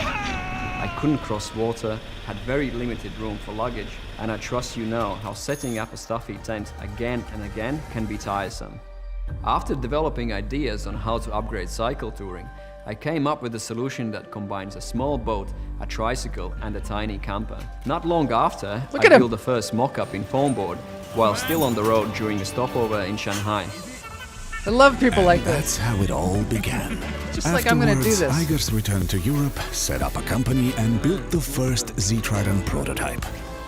Speaker 7: I couldn't cross water, had very limited room for luggage, and I trust you know how setting up a stuffy tent again and again can be tiresome. After developing ideas on how to upgrade cycle touring, I came up with a solution that combines a small boat, a tricycle, and a tiny camper. Not long after, I built the first mock-up in foam board while still on the road during a stopover in Shanghai.
Speaker 1: I love people like
Speaker 6: That's
Speaker 1: this.
Speaker 6: how it all began.
Speaker 1: Just like I'm gonna do this.
Speaker 6: Igers returned to Europe, set up a company, and built the first Z-Triton prototype.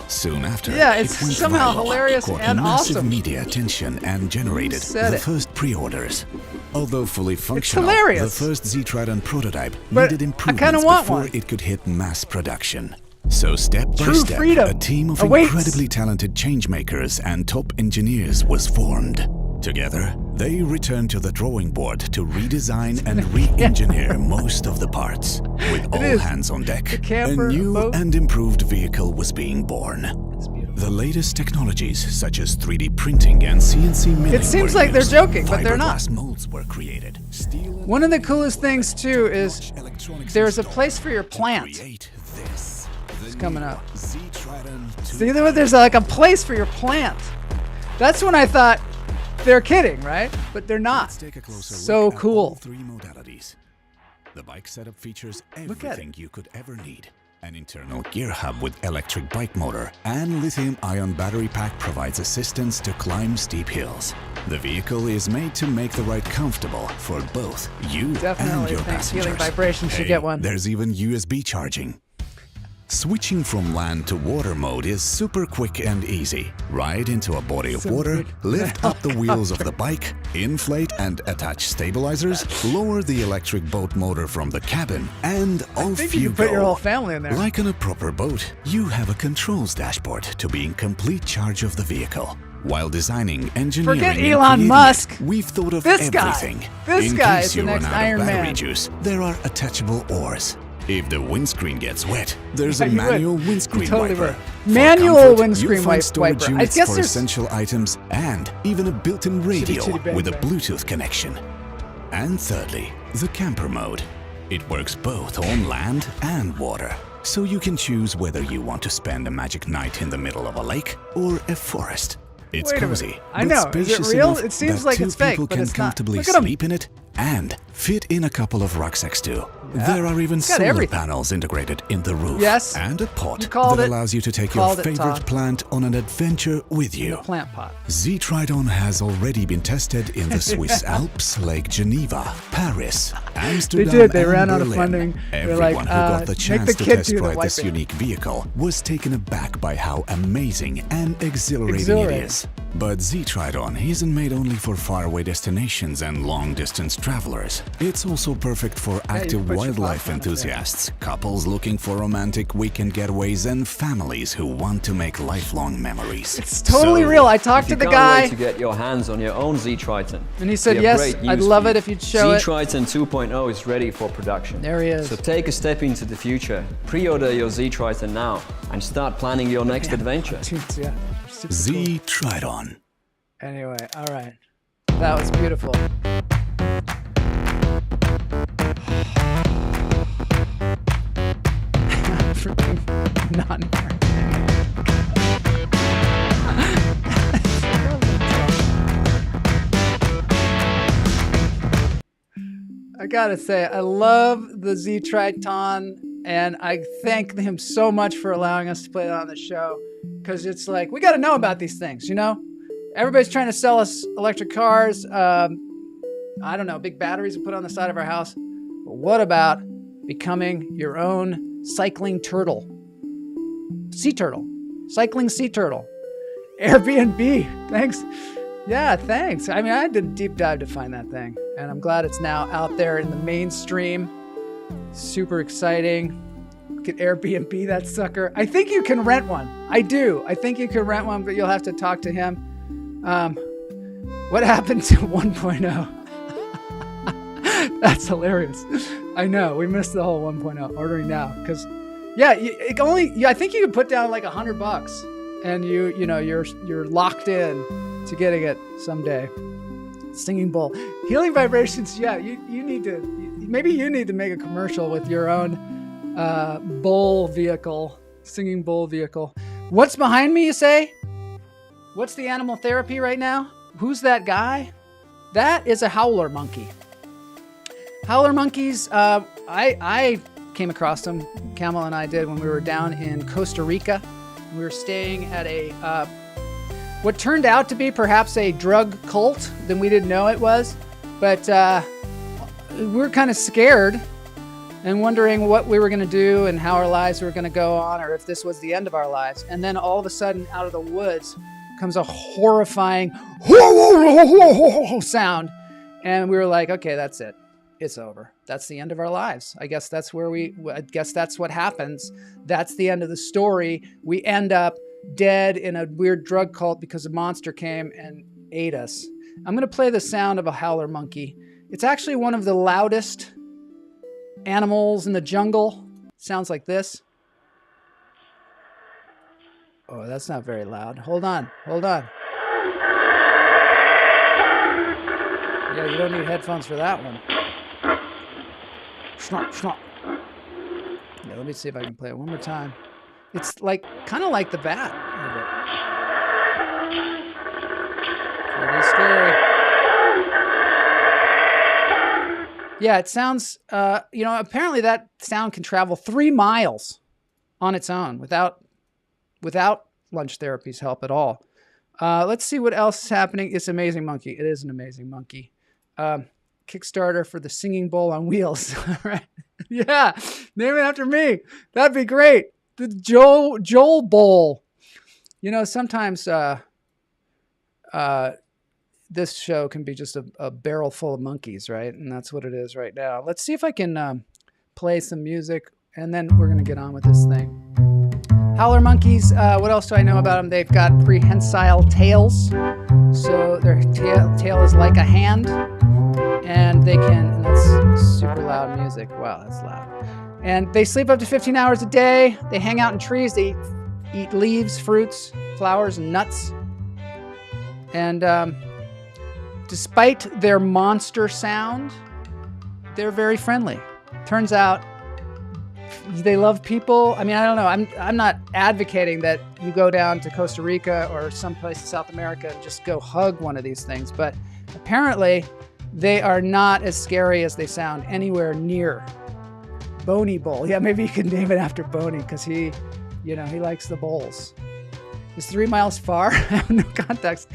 Speaker 6: Soon after,
Speaker 1: Yeah, it's
Speaker 6: it went
Speaker 1: somehow
Speaker 6: viral,
Speaker 1: hilarious
Speaker 6: caught
Speaker 1: and
Speaker 6: massive
Speaker 1: awesome.
Speaker 6: media attention and generated
Speaker 1: Said
Speaker 6: the
Speaker 1: it.
Speaker 6: first pre-orders. Although fully functional,
Speaker 1: hilarious.
Speaker 6: the first Z-Triton prototype
Speaker 1: But
Speaker 6: needed
Speaker 1: I
Speaker 6: improvements
Speaker 1: kinda want
Speaker 6: before
Speaker 1: one.
Speaker 6: it could hit mass production. So step by
Speaker 1: True
Speaker 6: step,
Speaker 1: freedom
Speaker 6: a team of
Speaker 1: awaits.
Speaker 6: incredibly talented changemakers and top engineers was formed. Together, they returned to the drawing board to redesign and re-engineer most of the parts. With all
Speaker 1: is.
Speaker 6: hands on deck,
Speaker 1: The camper,
Speaker 6: a new
Speaker 1: boat.
Speaker 6: and improved vehicle was being born. The latest technologies such as 3D printing and CNC milling
Speaker 1: It seems
Speaker 6: were
Speaker 1: like they're
Speaker 6: used.
Speaker 1: joking, but they're not.
Speaker 6: Fiberglass molds were created. Steel and
Speaker 1: One of the coolest things too is
Speaker 6: electronics
Speaker 1: there's a
Speaker 6: installed
Speaker 1: place for your
Speaker 6: to
Speaker 1: plant.
Speaker 6: create this.
Speaker 1: It's coming up.
Speaker 6: Z-Triton
Speaker 1: See, there's like a place for your plant. That's when I thought they're kidding, right? But they're not.
Speaker 6: Let's take a closer
Speaker 1: So
Speaker 6: look at all
Speaker 1: cool.
Speaker 6: three modalities. The bike setup features
Speaker 1: Look at
Speaker 6: everything you could ever need. An internal gear hub with electric bike motor and lithium-ion battery pack provides assistance to climb steep hills. The vehicle is made to make the ride comfortable for both you and
Speaker 1: Definitely
Speaker 6: your
Speaker 1: think
Speaker 6: passengers.
Speaker 1: feeling vibrations should
Speaker 6: Hey,
Speaker 1: get one.
Speaker 6: There's even USB charging. Switching from land to water mode is super quick and easy. Ride into a body of water, lift up the wheels of the bike, inflate and attach stabilizers, lower the electric boat motor from the cabin, and
Speaker 1: I
Speaker 6: off
Speaker 1: think
Speaker 6: you
Speaker 1: you can put
Speaker 6: go.
Speaker 1: your whole family in there.
Speaker 6: Like on a proper boat, you have a controls dashboard to be in complete charge of the vehicle. While designing, engineering,
Speaker 1: Forget
Speaker 6: and
Speaker 1: Elon
Speaker 6: creating
Speaker 1: Musk.
Speaker 6: it, we've thought of
Speaker 1: This guy.
Speaker 6: everything.
Speaker 1: This
Speaker 6: in
Speaker 1: guy
Speaker 6: case
Speaker 1: is the
Speaker 6: you
Speaker 1: next
Speaker 6: run out
Speaker 1: Iron
Speaker 6: of battery
Speaker 1: Man.
Speaker 6: juice, there are attachable oars. If the windscreen gets wet, there's
Speaker 1: Yeah,
Speaker 6: a
Speaker 1: you would.
Speaker 6: manual
Speaker 1: You
Speaker 6: windscreen
Speaker 1: totally
Speaker 6: wiper.
Speaker 1: would.
Speaker 6: For
Speaker 1: Manual
Speaker 6: comfort,
Speaker 1: windscreen
Speaker 6: you'll find storage
Speaker 1: wiper. I
Speaker 6: units
Speaker 1: guess
Speaker 6: for
Speaker 1: there's-
Speaker 6: essential items and even a built-in radio
Speaker 1: chitty bang
Speaker 6: with a
Speaker 1: bang.
Speaker 6: Bluetooth connection. And thirdly, the camper mode. It works both on land and water, so you can choose whether you want to spend a magic night in the middle of a lake or a forest. It's
Speaker 1: Wait a minute.
Speaker 6: cozy,
Speaker 1: I
Speaker 6: but
Speaker 1: know. Is it
Speaker 6: spacious
Speaker 1: real?
Speaker 6: enough
Speaker 1: It seems
Speaker 6: that
Speaker 1: like
Speaker 6: two
Speaker 1: it's fake,
Speaker 6: people
Speaker 1: but
Speaker 6: can
Speaker 1: it's not.
Speaker 6: comfortably
Speaker 1: Look at 'em.
Speaker 6: sleep in it and fit in a couple of rucksacks too.
Speaker 1: Yeah.
Speaker 6: There are even
Speaker 1: It's got
Speaker 6: solar
Speaker 1: everything.
Speaker 6: panels integrated in the roof.
Speaker 1: Yes.
Speaker 6: And a pot
Speaker 1: You called
Speaker 6: that
Speaker 1: it.
Speaker 6: allows you to take your
Speaker 1: Called it,
Speaker 6: favorite
Speaker 1: Todd.
Speaker 6: plant on an adventure with you.
Speaker 1: Plant pot.
Speaker 6: Z-Triton has already been tested in the Swiss Alps, Lake Geneva, Paris, Amsterdam,
Speaker 1: They did. They
Speaker 6: and
Speaker 1: ran out of
Speaker 6: Berlin.
Speaker 1: funding. They're
Speaker 6: Everyone
Speaker 1: like,
Speaker 6: who got the
Speaker 1: make
Speaker 6: chance
Speaker 1: the
Speaker 6: to
Speaker 1: kid
Speaker 6: test
Speaker 1: do the
Speaker 6: drive this
Speaker 1: wiping.
Speaker 6: unique vehicle was taken aback by how amazing and exhilarating it
Speaker 1: Exhilarating.
Speaker 6: is. But Z-Triton isn't made only for faraway destinations and long-distance travelers. It's also perfect for
Speaker 1: you
Speaker 6: active
Speaker 1: put your
Speaker 6: wildlife
Speaker 1: box on it there.
Speaker 6: enthusiasts, couples looking for romantic weekend getaways, and families who want to make lifelong memories.
Speaker 1: It's totally
Speaker 6: So,
Speaker 1: real. I talked
Speaker 7: If
Speaker 1: to
Speaker 7: you
Speaker 1: the
Speaker 7: can't
Speaker 1: guy,
Speaker 7: wait to get your hands on your own Z-Triton,
Speaker 1: and he said,
Speaker 7: we have
Speaker 1: yes,
Speaker 7: great
Speaker 1: I'd
Speaker 7: news
Speaker 1: love
Speaker 7: for
Speaker 1: it
Speaker 7: you.
Speaker 1: if you'd show it.
Speaker 7: Z-Triton 2.0 is ready for production.
Speaker 1: There he is.
Speaker 7: So take a step into the future, pre-order your Z-Triton now, and start planning your next adventure.
Speaker 1: Dudes, yeah. Super cool.
Speaker 6: Z-Triton.
Speaker 1: Anyway, all right. That was beautiful. Freaking non-nerd. I gotta say, I love the Z-Triton, and I thank him so much for allowing us to play it on the show, because it's like, we gotta know about these things, you know? Everybody's trying to sell us electric cars, I don't know, big batteries to put on the side of our house. But what about becoming your own cycling turtle? Sea turtle. Cycling sea turtle. Airbnb. Thanks. Yeah, thanks. I mean, I did a deep dive to find that thing, and I'm glad it's now out there in the mainstream. Super exciting. Look at Airbnb, that sucker. I think you can rent one. I do. I think you can rent one, but you'll have to talk to him. What happened to 1.0? That's hilarious. I know. We missed the whole 1.0 ordering now because, yeah, I think you can put down like $100 and you're locked in to getting it someday. Singing bowl, healing vibrations. Yeah, you need to. Maybe you need to make a commercial with your own bowl vehicle, singing bowl vehicle. What's behind me? You say? What's the animal therapy right now? Who's that guy? That is a howler monkey. Howler monkeys. I came across them. Camel and I did when we were down in Costa Rica. We were staying at a what turned out to be perhaps a drug cult than we didn't know it was. But we were kind of scared and wondering what we were going to do and how our lives were going to go on, or if this was the end of our lives. And then all of a sudden, out of the woods comes a horrifying sound. And we were like, okay, that's it. It's over. That's the end of our lives. I guess that's what happens. That's the end of the story. We end up dead in a weird drug cult because a monster came and ate us. I'm going to play the sound of a howler monkey. It's actually one of the loudest animals in the jungle. Sounds like this. Oh, that's not very loud. Hold on. Yeah, you don't need headphones for that one. Snort. Yeah, let me see if I can play it one more time. It's like kind of like the bat a bit. Pretty scary. Yeah, it sounds. Apparently that sound can travel 3 miles on its own without lunch therapy's help at all. Let's see what else is happening. It's an amazing monkey. It is an amazing monkey. Kickstarter for the singing bowl on wheels. All right. Yeah, name it after me. That'd be great. The Joel Bowl. Sometimes this show can be just a barrel full of monkeys, right? And that's what it is right now. Let's see if I can play some music, and then we're going to get on with this thing. Howler monkeys, what else do I know about them? They've got prehensile tails. So their tail is like a hand. And that's super loud music. Wow, that's loud. And they sleep up to 15 hours a day. They hang out in trees. They eat leaves, fruits, flowers, and nuts. And despite their monster sound, they're very friendly. Turns out they love people. I mean, I don't know. I'm not advocating that you go down to Costa Rica or someplace in South America and just go hug one of these things. But apparently they are not as scary as they sound anywhere near. Boney Bowl. Yeah, maybe you could name it after Boney because he likes the bowls. Is 3 miles far? I have no context.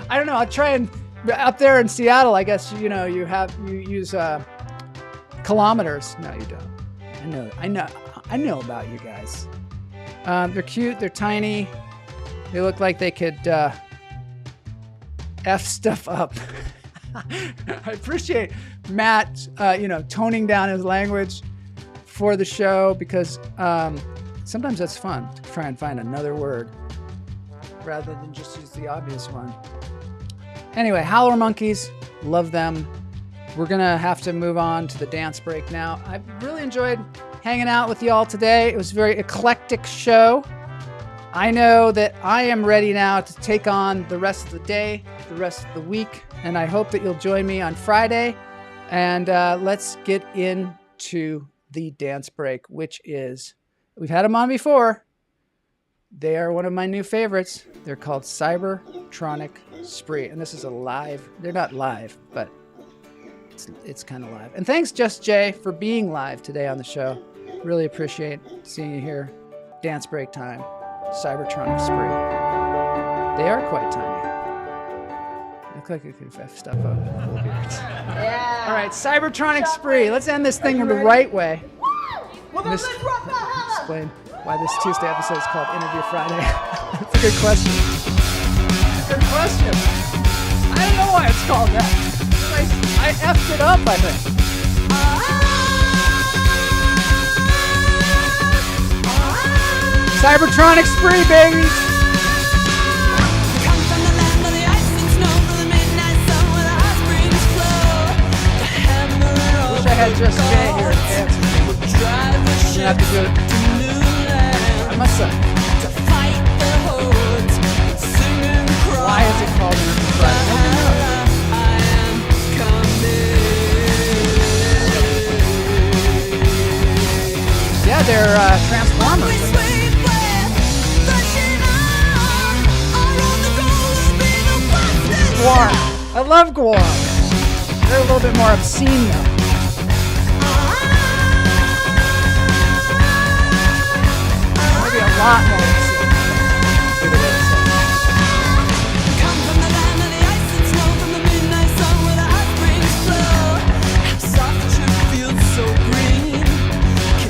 Speaker 1: I don't know. I'll try and up there in Seattle. I guess you use kilometers. No, you don't. I know about you guys. They're cute. They're tiny. They look like they could F stuff up. I appreciate Matt, toning down his language for the show because sometimes that's fun to try and find another word rather than just use the obvious one. Anyway, howler monkeys, love them. We're going to have to move on to the dance break now. I really enjoyed hanging out with y'all today. It was a very eclectic show. I know that I am ready now to take on the rest of the day, the rest of the week, and I hope that you'll join me on Friday. And let's get into the dance break, which is, we've had them on before. They are one of my new favorites. They're called Cybertronic Spree. And this is a live, they're not live, but it's kind of live. And thanks, Just Jay, for being live today on the show. Really appreciate seeing you here. Dance break time. Cybertronic Spree. They are quite tiny. Look like you could F stuff up. Yeah. All right, Cybertronic Spree. Let's end this thing the right way. Explain why this Tuesday episode is called Interview Friday. That's a good question. Good question. I don't know why it's called that. I effed it up, I think. Cybertronic Spree, baby! had just Jay here. I'm gonna have to do it. I must say. Why is it called Nurture Friday? Nobody knows. Yeah, they're Transformers. Guar. I love guar. They're a little bit more obscene though. Maybe a lot more obscene.
Speaker 8: Come from the land of the ice and snow, from the midnight sun where the hot springs flow. Soft trip fields so green,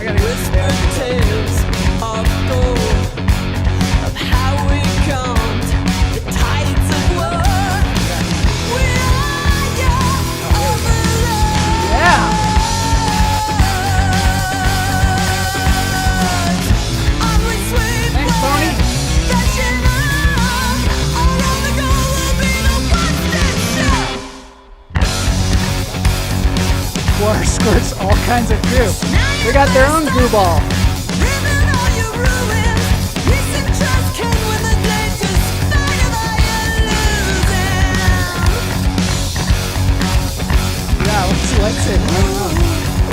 Speaker 8: can whisper tales of gold, of how we calmed the tides of war. We are your overlords.
Speaker 1: Yeah.
Speaker 8: Onward sweep
Speaker 1: Thanks, Tony.
Speaker 8: flashing on, around the goal will be no constant show.
Speaker 1: Guar squirts all kinds of goo. They got their own goo ball.
Speaker 8: Ribbon all your ruins. Peace and trust can win the day. Just fire by illusion.
Speaker 1: Yeah, let's see.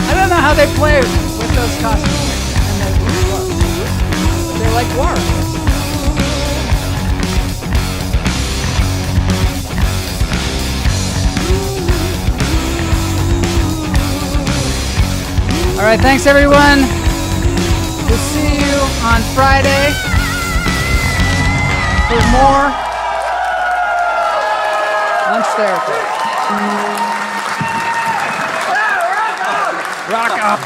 Speaker 1: I don't know how they play with those costumes. And they're like guar. All right, thanks everyone. We'll see you on Friday for more lunch therapy. Rock up.